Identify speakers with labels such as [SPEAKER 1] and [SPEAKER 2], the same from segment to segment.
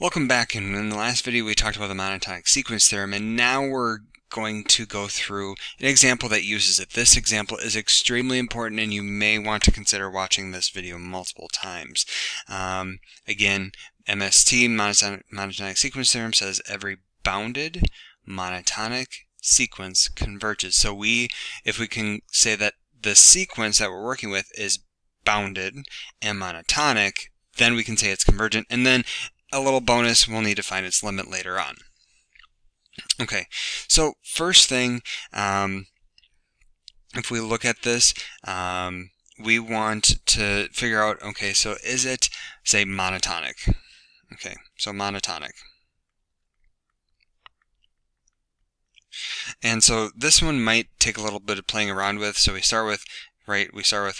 [SPEAKER 1] Welcome back, and in the last video we talked about the monotonic sequence theorem, and now we're going to go through an example that uses it. This example is extremely important, and you may want to consider watching this video multiple times. Again, MST, monotonic sequence theorem, says every bounded monotonic sequence converges. So if we can say that the sequence that we're working with is bounded and monotonic, then we can say it's convergent, and then a little bonus, we'll need to find its limit later on. Okay, so first thing, if we look at this, we want to figure out, okay, so is it, say, monotonic? Okay, so monotonic. And so this one might take a little bit of playing around with, so we start with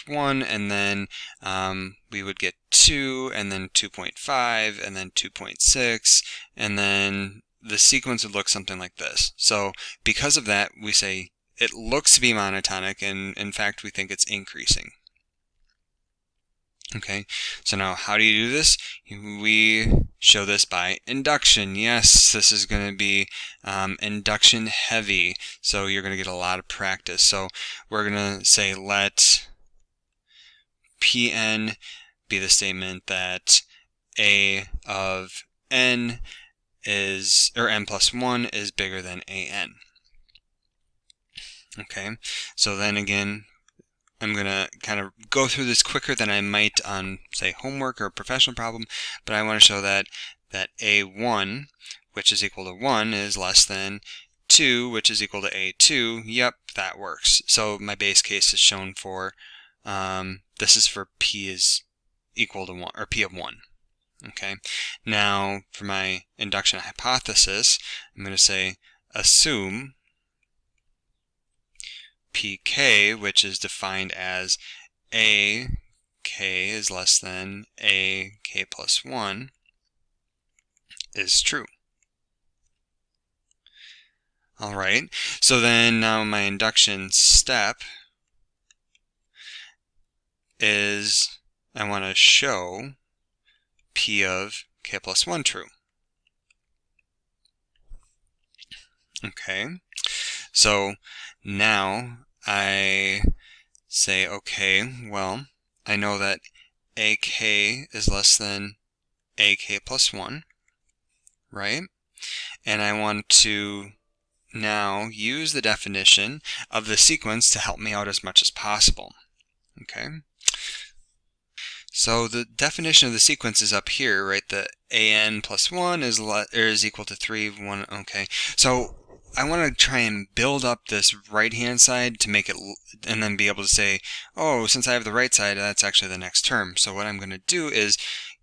[SPEAKER 1] 1, and then we would get 2, and then 2.5, and then 2.6, and then the sequence would look something like this. So because of that, we say it looks to be monotonic, and in fact we think it's increasing. Okay, so now how do you do this? We show this by induction. Yes, this is going to be induction heavy, so you're going to get a lot of practice. So we're going to say let Pn be the statement that A of n is, or n plus 1 is bigger than An. Okay, so then again, I'm going to kind of go through this quicker than I might on, say, homework or a professional problem, but I want to show that A1, which is equal to 1, is less than 2, which is equal to A2. Yep, that works. So my base case is shown for, this is for P is equal to 1, or P of 1. Okay, now for my induction hypothesis, I'm going to say assume pk, which is defined as ak is less than ak plus 1, is true. Alright, so then now my induction step is I want to show p of k plus 1 true. Okay, so now I say, okay, well, I know that AK is less than AK plus 1, right? And I want to now use the definition of the sequence to help me out as much as possible. Okay? So the definition of the sequence is up here, right? The AN plus 1 is equal to 3, 1, okay. So I want to try and build up this right-hand side to make it, and then be able to say, oh, since I have the right side, that's actually the next term. So what I'm going to do is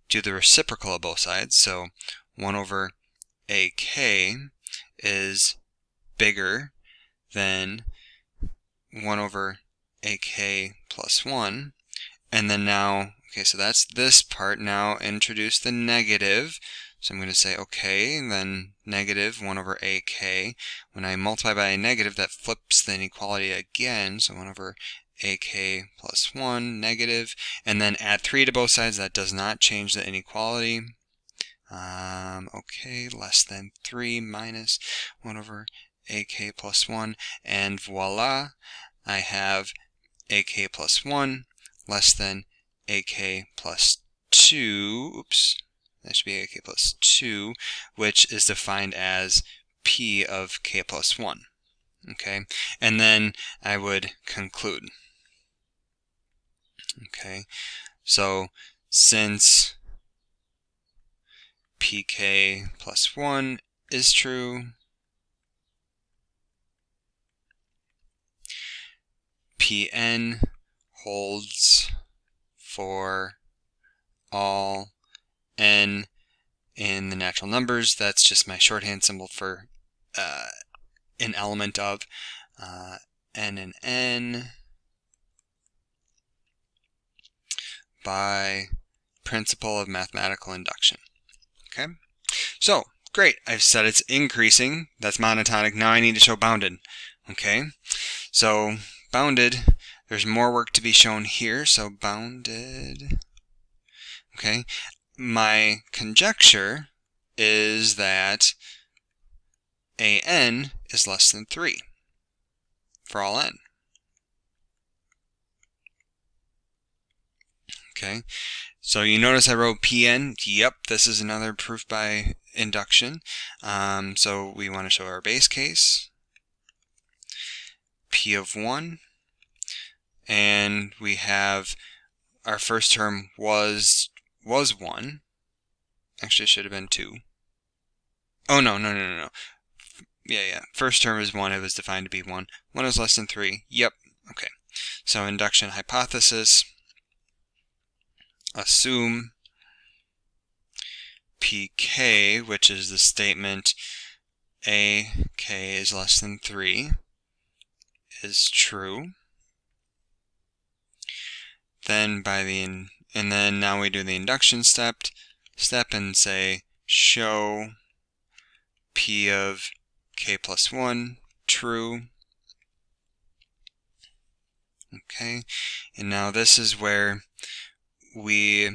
[SPEAKER 1] do the reciprocal of both sides. So 1 over AK is bigger than 1 over AK plus 1. And then now, okay, so that's this part. Now introduce the negative. So I'm going to say, okay, and then negative 1 over AK. When I multiply by a negative, that flips the inequality again. So 1 over AK plus 1, negative. And then add 3 to both sides. That does not change the inequality. Okay, less than 3 minus 1 over AK plus 1. And voila, I have AK plus 1 less than AK plus 2. Oops. That should be AK plus 2, which is defined as P of K plus 1. Okay, and then I would conclude. Okay, so since PK plus 1 is true, Pn holds for all n in the natural numbers. That's just my shorthand symbol for an element of n and n by principle of mathematical induction. Okay, so great, I've said it's increasing. That's monotonic. Now I need to show bounded. Okay, so bounded, there's more work to be shown here. So bounded, okay, my conjecture is that an is less than 3 for all n. Okay, so you notice I wrote Pn. Yep, this is another proof by induction. So we want to show our base case, P of 1, and we have our first term was 1. Actually, it should have been 2. Oh, no. Yeah. First term is 1. It was defined to be 1. 1 is less than 3. Yep. Okay. So induction hypothesis. Assume pk, which is the statement ak is less than 3, is true. Then now we do the induction step and say show p of k plus 1 true. Okay, and now this is where we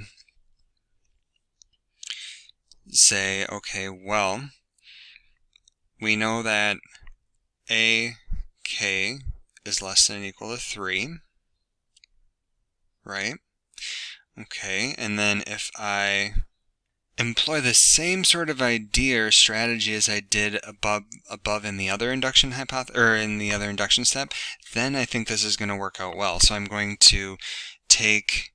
[SPEAKER 1] say, okay, well, we know that ak is less than or equal to 3, right? Okay, and then if I employ the same sort of idea or strategy as I did above in the other induction step, then I think this is going to work out well. So I'm going to take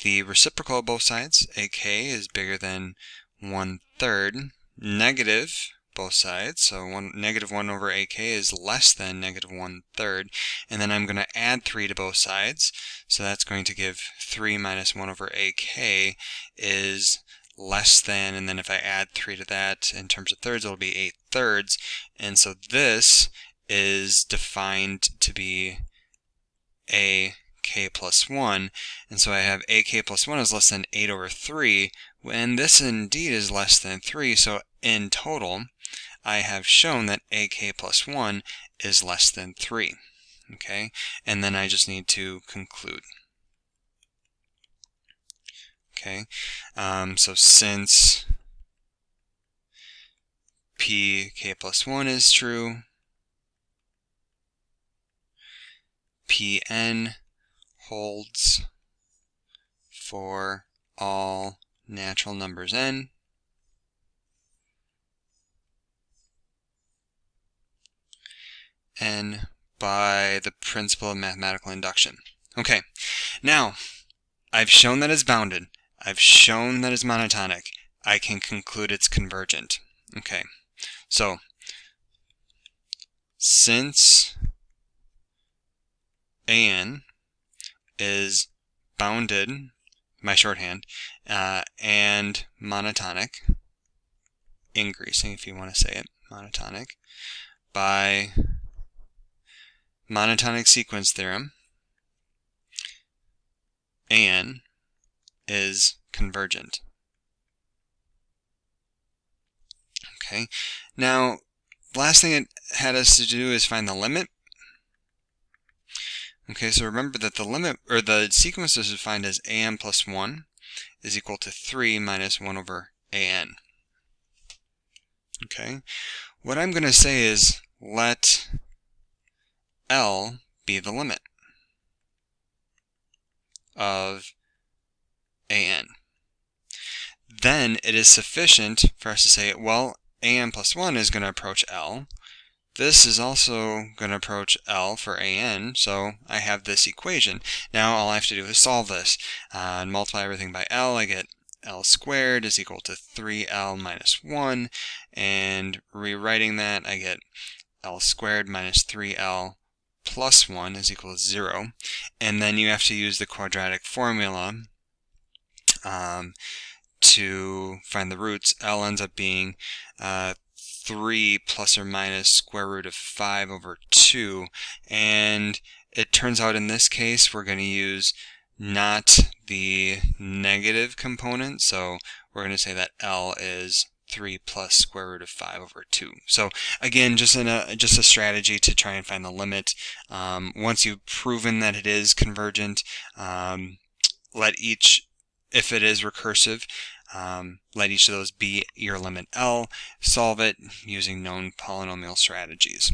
[SPEAKER 1] the reciprocal of both sides. AK is bigger than 1/3. Negative both sides, so negative 1 over AK is less than negative 1/3. And then I'm going to add 3 to both sides. So that's going to give 3 minus 1 over AK is less than, and then if I add 3 to that in terms of thirds, it'll be 8/3. And so this is defined to be AK plus 1. And so I have AK plus 1 is less than 8 over 3. And this indeed is less than 3. So in total, I have shown that AK plus 1 is less than 3. Okay? And then I just need to conclude. Okay, so since pk plus 1 is true, Pn holds for all natural numbers n, and by the principle of mathematical induction. Okay, now I've shown that it's bounded. I've shown that it's monotonic. I can conclude it's convergent. Okay, so since an is bounded, my shorthand, and monotonic, increasing if you want to say it, monotonic, by monotonic sequence theorem, an is convergent. Okay, now the last thing it had us to do is find the limit. Okay, so remember that the limit, or the sequence is defined as an plus 1 is equal to 3 minus 1 over an. Okay, what I'm going to say is let L be the limit of an. Then it is sufficient for us to say, well, an plus 1 is going to approach L. This is also going to approach L for an, so I have this equation. Now all I have to do is solve this. And multiply everything by L, I get L squared is equal to 3L minus 1. And rewriting that, I get L squared minus 3L plus 1 is equal to 0. And then you have to use the quadratic formula to find the roots. L ends up being 3 plus or minus square root of 5 over 2. And it turns out in this case we're going to use not the negative component. So we're going to say that L is 3 plus square root of 5 over 2. So again, just a strategy to try and find the limit. Once you've proven that it is convergent, if it is recursive, Let each of those be your limit L. Solve it using known polynomial strategies.